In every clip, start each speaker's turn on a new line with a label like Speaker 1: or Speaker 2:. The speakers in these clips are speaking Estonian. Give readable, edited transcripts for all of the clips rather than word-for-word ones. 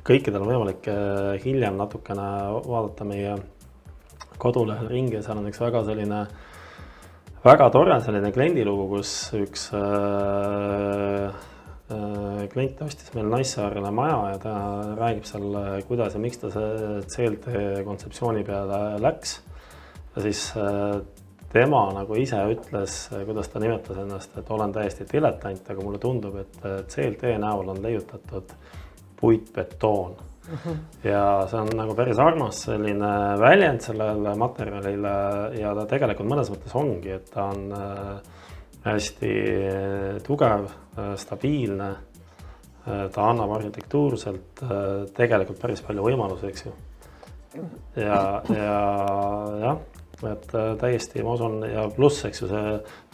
Speaker 1: kõikidel on võimalik hiljem natukene vaadata meie kodulehel ringi ja seal on üks väga tore selline kliendilugu, kus üks klient ostis meil Naissaarele maja ja ta räägib seal, kuidas ja miks ta see CLT kontseptsiooni peale läks. Ja siis tema nagu ise ütles, kuidas ta nimetas ennast, et olen täiesti dilettant, aga mulle tundub, et CLT näol on leiutatud puitbetoon. Ja see on nagu päris armas selline väljend sellele materjalile ja ta tegelikult mõnes mõttes ongi, et ta on hästi tugev, stabiilne, ta annab arhitektuurselt tegelikult päris palju võimalusi, eks ju. Ja et täiesti ma usun ja pluss, eks ju, see,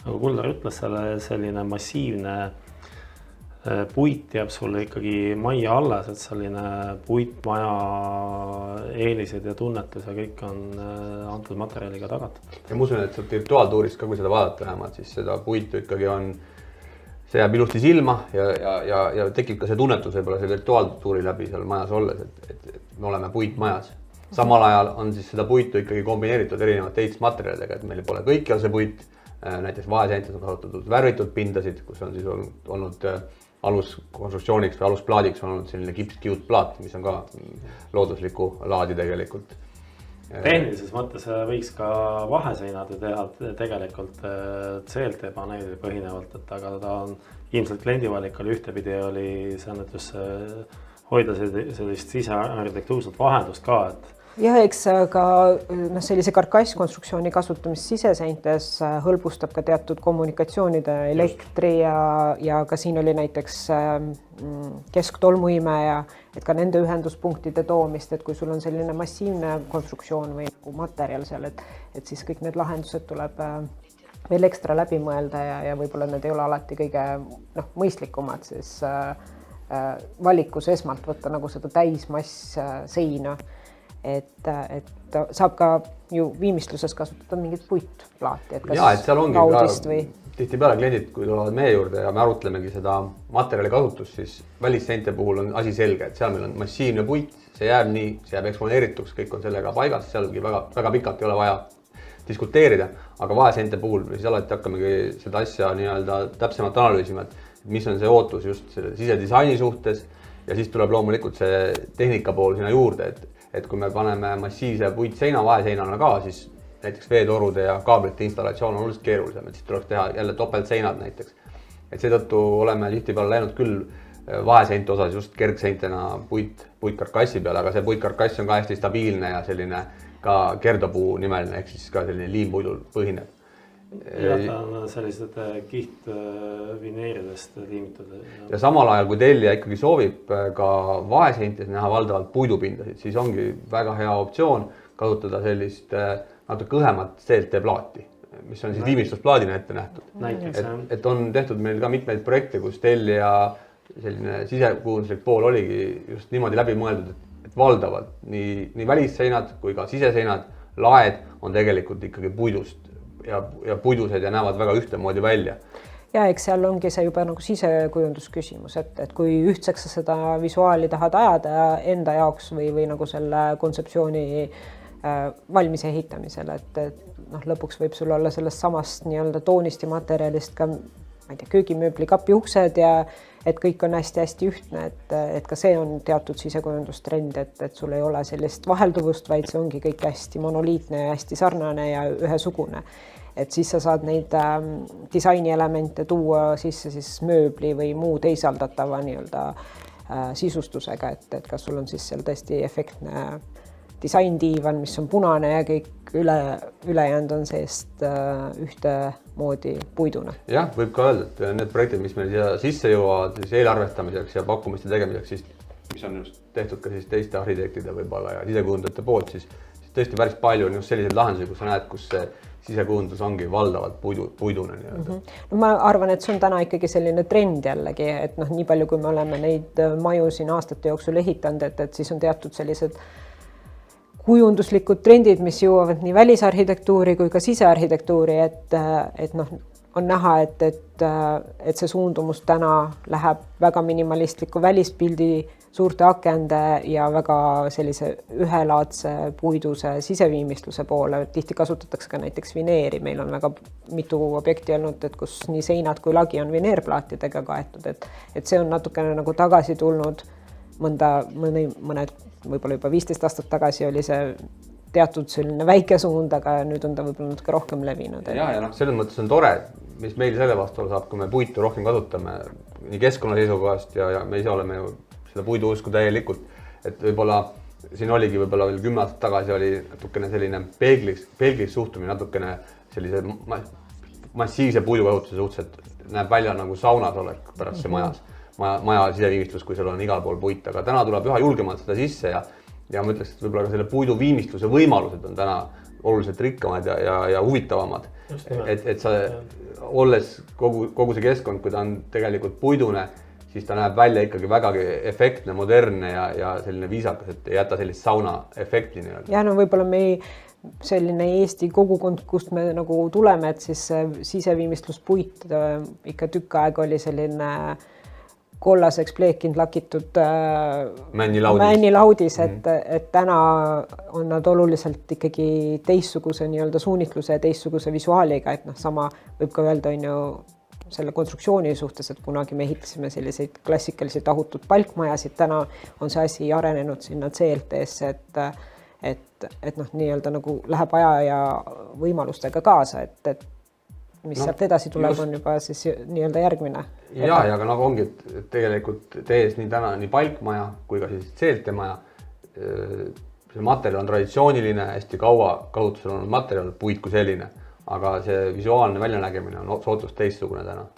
Speaker 1: nagu Kuldar ütles, selline massiivne puit jääb sulle ikkagi majja alles, et selline puitmaja eelised ja tunnetus ja kõik on antud materjaliga tagatud.
Speaker 2: Ja ma usun, et virtuaaltuurist ka, kui seda vaadata vähemalt, siis seda puitu ikkagi on, see jääb ilusti silma ja tekib ka see tunnetus võib-olla see virtuaaltuuri läbi seal majas olles, et me oleme puitmajas. Samal ajal on siis seda puitu ikkagi kombineeritud erinevate ehitusmaterjalidega, et meil pole kõikjal see puit, näiteks vaheseintes on kasutatud värvitud pindasid, kus on siis olnud aluskonstruktsiooniks või alusplaadiks on olnud selline kipskiudplaat, mis on ka looduslikku laadi tegelikult.
Speaker 1: Tehnilises mõttes võiks ka vaheseinad teha tegelikult CLT paneeli põhinevalt, et aga ta on ilmselt kliendivalik oli ühtepidi oli säänetus hoida sellist sisearhitektuurset vahendust ka, et
Speaker 3: jah, eks ka sellise karkasskonstruktsiooni kasutamist siseseintes hõlbustab ka teatud kommunikatsioonide elektri ja ka siin oli näiteks kesktolmuime ja et ka nende ühenduspunktide toomist, et kui sul on selline massiivne konstruktsioon või materjal seal, et siis kõik need lahendused tuleb veel ekstra läbi mõelda ja võib-olla need ei ole alati kõige mõistlikumad, siis valikus esmalt võtta nagu seda täismass seina. Et saab ka ju viimistluses kasutada mingit puitplaati.
Speaker 2: Et seal ongi ka tihtipeale kliendid, kui tulevad meie juurde ja me arutlemegi seda materjali kasutust, siis välisseinte puhul on asi selge, et seal meil on massiivne puit, see jääb nii, see jääb eksponeerituks, kõik on sellega paigas, sealgi väga pikalt ei ole vaja diskuteerida, aga vaheseinte puhul me siis alati hakkamegi seda asja nii-öelda täpsemalt analüüsima, et mis on see ootus just selle sisedisaini suhtes ja siis tuleb loomulikult see tehnika pool sinna juurde, et kui me paneme massiivse puitseina vaheseinana ka, siis näiteks veetorude ja kaablite installatsioon on oluliselt keerulisem, et siis tuleks teha jälle topeltseinad näiteks. Et seetõttu oleme tihtipeale läinud küll vaheseinte osas just kergseintena puitkarkassi peale, aga see puitkarkass on ka hästi stabiilne ja selline ka kerdopuu nimeline, ehk siis ka selline liimpuidul põhineb.
Speaker 1: Ja ta on sellised kihtvineeridest liimitud.
Speaker 2: Ja samal ajal, kui tellija ikkagi soovib ka vaheseintes näha valdavalt puidupindasid, siis ongi väga hea optsioon kasutada sellist natuke õhemat CLT-plaati, mis on siis viimistlusplaadina ette nähtud. Et on tehtud meil ka mitmeid projekte, kus tellija selline sisekuulmislik pool oligi just niimoodi läbi mõeldud, et valdavalt nii välisseinad kui ka siseseinad, laed on tegelikult ikkagi puidust ja puidused ja näevad väga ühtemoodi välja.
Speaker 3: Ja eks seal ongi see juba nagu sisekujundusküsimus, et kui ühtseks sa seda visuaali tahad ajada enda jaoks või nagu selle kontseptsiooni valmis ehitamisel, et lõpuks võib sul olla sellest samast nii-öelda toonist ja materjalist ka köögimööbli kapi uksed ja et kõik on hästi-hästi ühtne, et ka see on teatud sisekujundustrend, et sul ei ole sellist vahelduvust, vaid see ongi kõik hästi monoliitne ja hästi sarnane ja ühesugune. Et siis sa saad neid disainielemente tuua sisse siis mööbli või muu teisaldatava nii-öelda sisustusega, et kas sul on siis seal tõesti efektne disaindiivan, mis on punane ja kõik ülejäänud on seest ühtemoodi puiduna.
Speaker 2: Jah, võib ka öelda, et need projektid, mis meil sisse jõuavad siis eelarvestamiseks ja pakkumiste tegemiseks, siis, mis on just tehtud ka siis teiste arhitektide võib-olla ja sisekujundajate poolt, siis tõesti päris palju on just selliseid lahendusi, kus sa näed, kus see sisekujundus ongi valdavalt puidune.
Speaker 3: No, ma arvan, et see on täna ikkagi selline trend jällegi, et nii palju, kui me oleme neid maju siin aastate jooksul ehitanud, et siis on teatud sellised kujunduslikud trendid, mis jõuavad nii välisarhitektuuri kui ka sisearhitektuuri, et on näha, et see suundumus täna läheb väga minimalistliku välispildi, suurte akende ja väga sellise ühelaadse puiduse siseviimistluse poole. Tihti kasutatakse ka näiteks vineeri. Meil on väga mitu objekti olnud, et kus nii seinad kui lagi on vineerplaatidega kaetud. Et see on natukene nagu tagasi tulnud mõned võib-olla juba 15 aastat tagasi oli see teatud selline väike suund, aga nüüd on ta võib-olla natuke rohkem levinud.
Speaker 2: Ja selles mõttes on tore, mis meil selle vastu saab, kui me puitu rohkem kasutame nii keskkonna seisukohast ja me ise oleme ju seda puidu usku täielikult, et võib-olla siin oligi võib-olla veel 10 aastat tagasi oli natukene selline peeglis suhtumine, natukene sellise massiivse puidukasutuse suhtes, et näeb välja nagu saunas olek pärast see maja siseviimistlus, kui seal on igal pool puit, aga täna tuleb üha julgemalt seda sisse ja ma ütleks, et võib-olla ka selle puidu viimistluse võimalused on täna oluliselt rikkamad ja huvitavamad. Et sa olles kogu see keskkond, kui ta on tegelikult puidune, siis ta näeb välja ikkagi vägagi efektne, modernne ja selline viisakas, et ei jäta sellist sauna efekti.
Speaker 3: Ja no võib-olla selline Eesti kogukond, kust me nagu tuleme, et siis siseviimistluspuit ikka tükk aega oli selline kollaseks pleekind lakitud männilaudis, et täna on nad oluliselt ikkagi teistsuguse nii-öelda suunitluse ja teistsuguse visuaaliga, et sama võib ka öelda on ju selle konstruktsiooni suhtes, et kunagi me ehitasime selliseid klassikalisi tahutud palkmajasid, täna on see asi arenenud sinna CLT-sse, et nii-öelda nagu läheb aja ja võimalustega kaasa, et mis sealt edasi tuleb, on juba siis nii-öelda järgmine.
Speaker 2: Ja aga nagu ongi, et tegelikult tees nii täna nii palkmaja kui ka siis CLT-maja, see materjal on traditsiooniline, hästi kaua kasutusel olnud materjal, puit kui selline, aga see visuaalne väljanägemine on sootust teistsugune täna.